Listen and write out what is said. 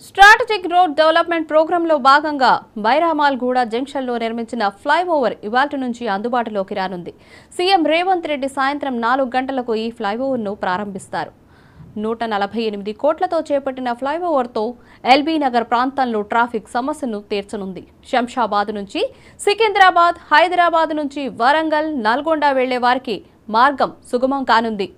Strategic road development ప్రోగ్రాంలో భాగంగా బైరామాల్గూడ జంక్షన్లో నిర్మించిన ఫ్లైఓవర్ ఇవాల్టి నుంచి అందుబాటులోకి రానుంది. సీఎం రేవంత్ రెడ్డి సాయంత్రం 4 గంటలకు ఈ ఫ్లైఓవర్ను ప్రారంభిస్తారు. 148 కోట్లతో చేపట్టిన ఫ్లైఓవర్తో ఎల్బీ నగర్ ప్రాంతంలో ట్రాఫిక్ సమస్యను తీర్చనుంది. శంషాబాద్ నుంచి సికింద్రాబాద్, హైదరాబాద్ నుంచి వరంగల్, నల్గొండ వెళ్లే వారికి మార్గం సుగమం కానుంది.